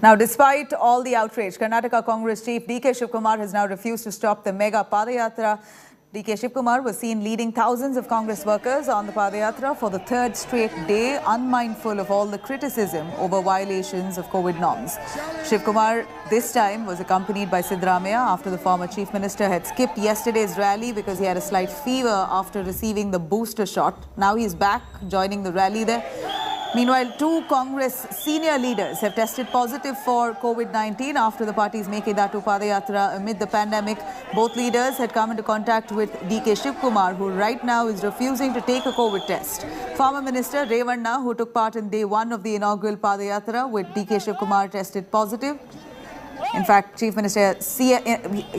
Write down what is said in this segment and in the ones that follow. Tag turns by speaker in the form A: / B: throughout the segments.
A: Now, despite all the outrage, Karnataka Congress chief D.K. Shivkumar has now refused to stop the mega Padayatra. D.K. Shivkumar was seen leading thousands of Congress workers on the Padayatra for the third straight day, unmindful of all the criticism over violations of COVID norms. Shivkumar this time was accompanied by Siddaramaiah after the former chief minister had skipped yesterday's rally because he had a slight fever after receiving the booster shot. Now he's back joining the rally there. Meanwhile, two Congress senior leaders have tested positive for COVID-19 after the party's Mekedatu Padayatra amid the pandemic. Both leaders had come into contact with D.K. Shivkumar, who right now is refusing to take a COVID test. Former Minister Revanna, who took part in day one of the inaugural Padayatra with D.K. Shivkumar, tested positive. In fact, Chief Minister,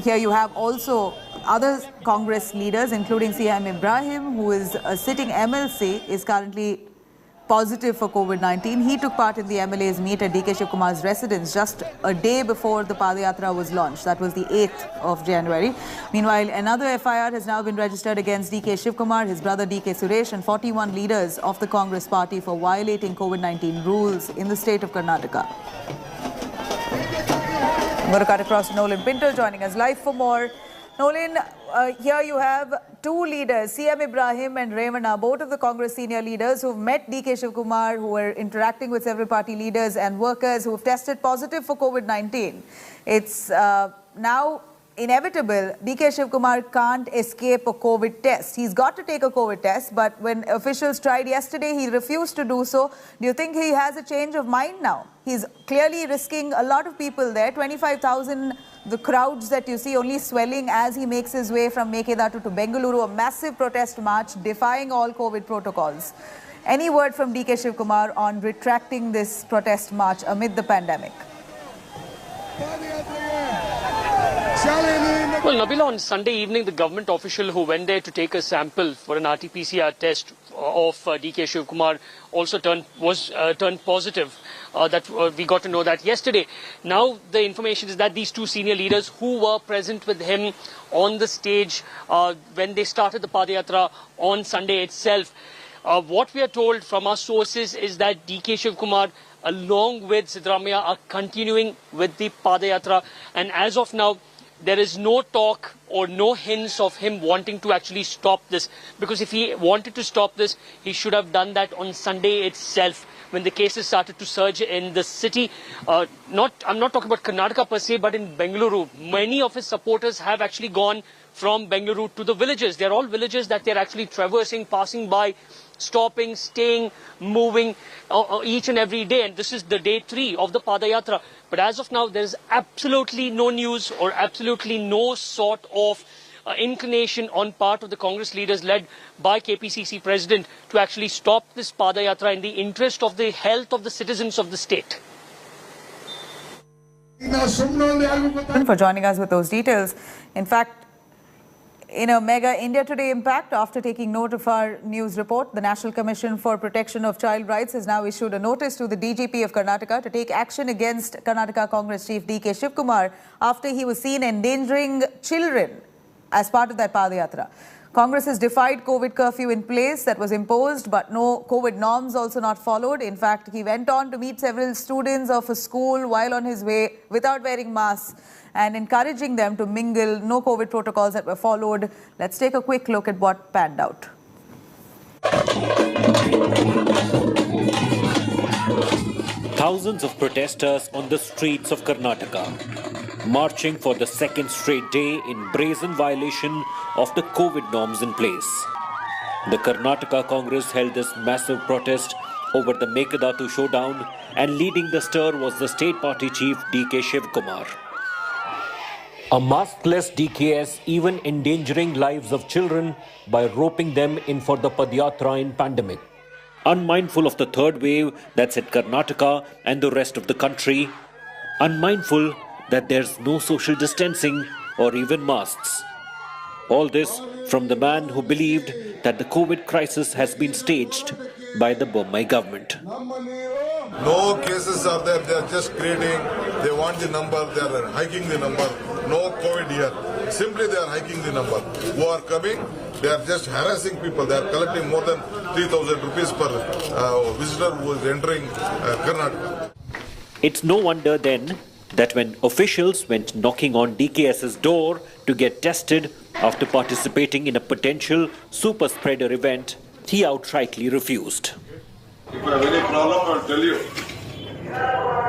A: here you have also other Congress leaders, including C.M. Ibrahim, who is a sitting MLC, is currently positive for COVID-19. He took part in the MLA's meet at D.K. Shivkumar's residence just a day before the Padayatra was launched. That was the 8th of January. Meanwhile, another FIR has now been registered against D.K. Shivkumar, his brother D.K. Suresh and 41 leaders of the Congress party for violating COVID-19 rules in the state of Karnataka. I'm going to cut across to Nolan Pinto joining us live for more. Nolan, here you have two leaders, C.M. Ibrahim and Revanna, both of the Congress senior leaders who've met D.K. Shivkumar, who were interacting with several party leaders and workers who have tested positive for COVID-19. It's now inevitable. D.K. Shivkumar can't escape a COVID test. He's got to take a COVID test, but when officials tried yesterday, he refused to do so. Do you think he has a change of mind now? He's clearly risking a lot of people there, 25,000, the crowds that you see only swelling as he makes his way from Mekedatu to Bengaluru, a massive protest march defying all COVID protocols. Any word from D.K. Shivkumar on retracting this protest march amid the pandemic?
B: Well, Nabila, on Sunday evening, the government official who went there to take a sample for an RT-PCR test of D.K. Shivkumar also turned positive. We got to know that yesterday. Now, the information is that these two senior leaders who were present with him on the stage when they started the Padayatra on Sunday itself, what we are told from our sources is that D.K. Shivkumar along with Siddaramaiah are continuing with the Padayatra, and as of now, there is no talk or no hints of him wanting to actually stop this, because if he wanted to stop this, he should have done that on Sunday itself when the cases started to surge in the city. I'm not talking about Karnataka per se, but in Bengaluru, many of his supporters have actually gone from Bengaluru to the villages. They're all villages that they're actually traversing, passing by, stopping, staying, moving each and every day. And this is the day 3 of the Padayatra. But as of now, there is absolutely no news or absolutely no sort of inclination on part of the Congress leaders led by KPCC President to actually stop this Padayatra in the interest of the health of the citizens of the state.
A: For joining us with those details. In fact, in a mega India Today impact, after taking note of our news report, the National Commission for Protection of Child Rights has now issued a notice to the DGP of Karnataka to take action against Karnataka Congress chief D.K. Shivkumar after he was seen endangering children as part of that Padayatra. Congress has defied COVID curfew in place that was imposed, but no COVID norms also not followed. In fact, he went on to meet several students of a school while on his way without wearing masks and encouraging them to mingle. No COVID protocols that were followed. Let's take a quick look at what panned out.
C: Thousands of protesters on the streets of Karnataka, marching for the second straight day in brazen violation of the COVID norms in place. The Karnataka Congress held this massive protest over the Mekedatu showdown, and leading the stir was the state party chief D.K. Shivkumar. A maskless DKS even endangering lives of children by roping them in for the Padayatra in pandemic. Unmindful of the third wave that's hit Karnataka and the rest of the country, unmindful that there's no social distancing or even masks. All this from the man who believed that the COVID crisis has been staged by the Bommai government.
D: No cases are there, they are just creating, they want the number, they are hiking the number. No COVID here. Simply they are hiking the number. Who are coming, they are just harassing people. They are collecting more than 3,000 rupees per visitor who is entering Karnataka.
C: It's no wonder then that when officials went knocking on DKS's door to get tested after participating in a potential super spreader event, he outrightly refused.
D: If I have any problem, I'll tell you.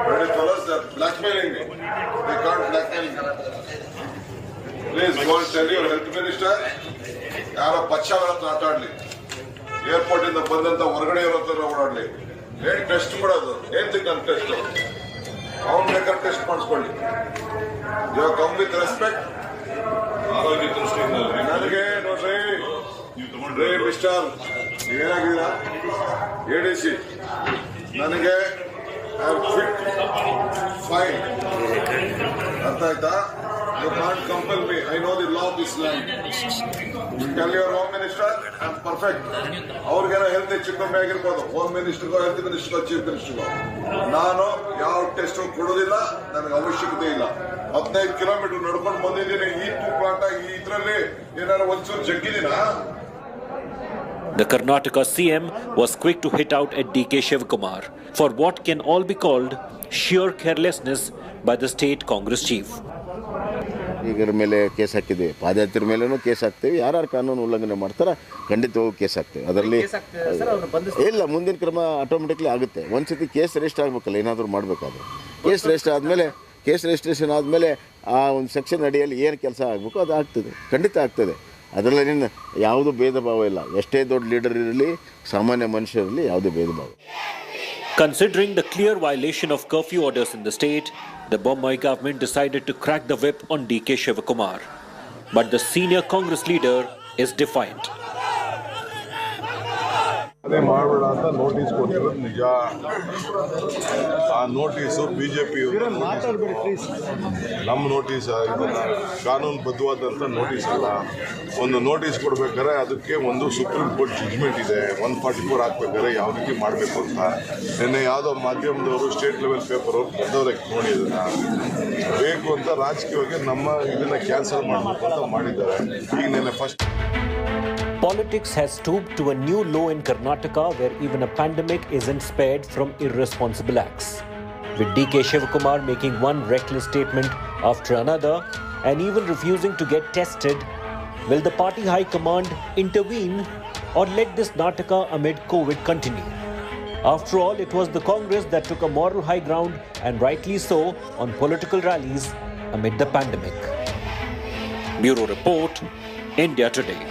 D: Many fellows are blackmailing me. They can't blackmail me. Please go and tell your health minister. ಯಾರೋ ಪಚ್ಚಗಳ ಹತ್ರ ಆಟ ಆಡ್ಲಿ, airport ಇಂದ ಬಂದಂತ ಹೊರಗಡೆ ಇರೋ ಹತ್ರ ಓಡಾಡ್ಲಿ, ಏನ್ test ಮಾಡೋದು, ಏನ್ ನಾನು ಟೆಸ್ಟ್ ಅವ್ನು ಬೇಕಾದ್ರೆ ಟೆಸ್ಟ್ ಮಾಡಿಸ್ಕೊಳ್ಳಿ. You come with respect. ಆರೋಗ್ಯ ದೃಷ್ಟಿಯಿಂದ ನನಗೆ ನೋಡ್ರಿ ಮಿಸ್ಟರ್, ನೀವೇನಾಗಿದ್ದೀರಾ ADC, ನನಗೆ ಫಿಟ್ ಫೈನ್, ಅರ್ಥ ಆಯ್ತಾ? You can't compel me. I know the law of this land. Tell your home minister, I'm perfect. ಅವ್ರಿಗೇನೋ ಹೆಲ್ತ್ ಹೆಚ್ಚು ಕಮ್ಮಿ ಆಗಿರ್ಬೋದು, ಹೋಮ್ ಮಿನಿಸ್ಟರ್ಗೋ ಹೆಲ್ತ್ ಮಿನಿಸ್ಟರ್ಗೋ ಚೀಫ್ ಮಿನಿಸ್ಟರ್ಗೋ. ನಾನು ಯಾವ ಟೆಸ್ಟ್ ಕೊಡೋದಿಲ್ಲ, ನನಗೆ ಅವಶ್ಯಕತೆ ಇಲ್ಲ. 15 ಕಿಲೋಮೀಟರ್ ನಡ್ಕೊಂಡು ಬಂದಿದ್ದೀನಿ. ಈ ತೂಕಾಟ ಇದರಲ್ಲಿ ಏನಾದ್ರು ಒಂಚೂರು ಜಗ್ಗಿದ್ದೀನಾ?
C: The Karnataka CM was quick to hit out at DK Shivakumar for what can all be called sheer carelessness by the state Congress chief.
E: ಇದರ ಮೇಲೆ ಕೇಸ್ ಹಾಕಿದ್ದೀವಿ, ಪಾದಯಾತ್ರೆ ಮೇಲೂ ಕೇಸ್ ಹಾಕ್ತೀವಿ. ಯಾರು ಕಾನೂನು ಉಲ್ಲಂಘನೆ ಮಾಡ್ತಾರ ಖಂಡಿತವಾಗೂ ಕೇಸ್ ಹಾಕ್ತೀವಿ. ಅದರಲ್ಲಿ ಇಲ್ಲ, ಮುಂದಿನ ಕ್ರಮ ಆಟೋಮೆಟಿಕ್ಲಿ ಆಗುತ್ತೆ. ಒಂದ್ಸತಿ ಕೇಸ್ ರಿಜಿಸ್ಟರ್ ಆಗಬೇಕಲ್ಲ, ಏನಾದರೂ ಮಾಡಬೇಕಾದ್ರೆ. ಕೇಸ್ ರಿಜಿಸ್ಟರ್ ಆದಮೇಲೆ, ಕೇಸ್ ರಿಜಿಸ್ಟ್ರೇಷನ್ ಆದಮೇಲೆ ಆ ಒಂದು ಸೆಕ್ಷನ್ ಅಡಿಯಲ್ಲಿ ಏನು ಕೆಲಸ ಆಗಬೇಕು ಅದು ಆಗ್ತದೆ, ಖಂಡಿತ ಆಗ್ತದೆ. ಅದರಲ್ಲಿ ಯಾವುದೂ ಭೇದ ಭಾವ ಇಲ್ಲ. ಎಷ್ಟೇ ದೊಡ್ಡ ಲೀಡರ್ ಇರಲಿ, ಸಾಮಾನ್ಯ ಮನುಷ್ಯರಲ್ಲಿ ಯಾವುದೇ ಭೇದ ಭಾವ.
C: Considering the clear violation of curfew orders in the state, the Bommai government decided to crack the whip on DK Shivakumar. But the senior Congress leader is defiant.
D: ಅದೇ ಮಾಡಬೇಡ ಅಂತ ನೋಟಿಸ್ ಕೊಟ್ಟಿರೋದು ನಿಜ. ಆ ನೋಟಿಸು ಬಿಜೆಪಿ ನಮ್ಮ notice, ಇದನ್ನ ಕಾನೂನು ಬದ್ಧವಾದಂಥ notice ಅಲ್ಲ. ಒಂದು ನೋಟಿಸ್ ಕೊಡ್ಬೇಕಾದ್ರೆ ಅದಕ್ಕೆ ಒಂದು ಸುಪ್ರೀಂ ಕೋರ್ಟ್ ಜಡ್ಜ್ಮೆಂಟ್ ಇದೆ. 144 ಹಾಕ್ಬೇಕಾದ್ರೆ ಯಾವ ರೀತಿ ಮಾಡಬೇಕು ಅಂತ ನಿನ್ನೆ ಯಾವುದೋ ಮಾಧ್ಯಮದವರು ಸ್ಟೇಟ್ ಲೆವೆಲ್ ಪೇಪರ್ ಅವ್ರು ಬಂದವ್ರಿಗೆ ನೋಡಿ ಇದನ್ನ ಬೇಕು ಅಂತ ರಾಜಕೀಯವಾಗಿ ನಮ್ಮ ಇದನ್ನ ಕ್ಯಾನ್ಸಲ್ ಮಾಡಬೇಕು ಅಂತ ಮಾಡಿದ್ದಾರೆ. ಈಗ ನಿನ್ನೆ first
C: Politics has stooped to a new low in Karnataka where even a pandemic isn't spared from irresponsible acts. With DK Shivakumar making one reckless statement after another and even refusing to get tested, will the party high command intervene or let this Nataka amid COVID continue? After all, it was the Congress that took a moral high ground, and rightly so, on political rallies amid the pandemic. Bureau Report, India Today.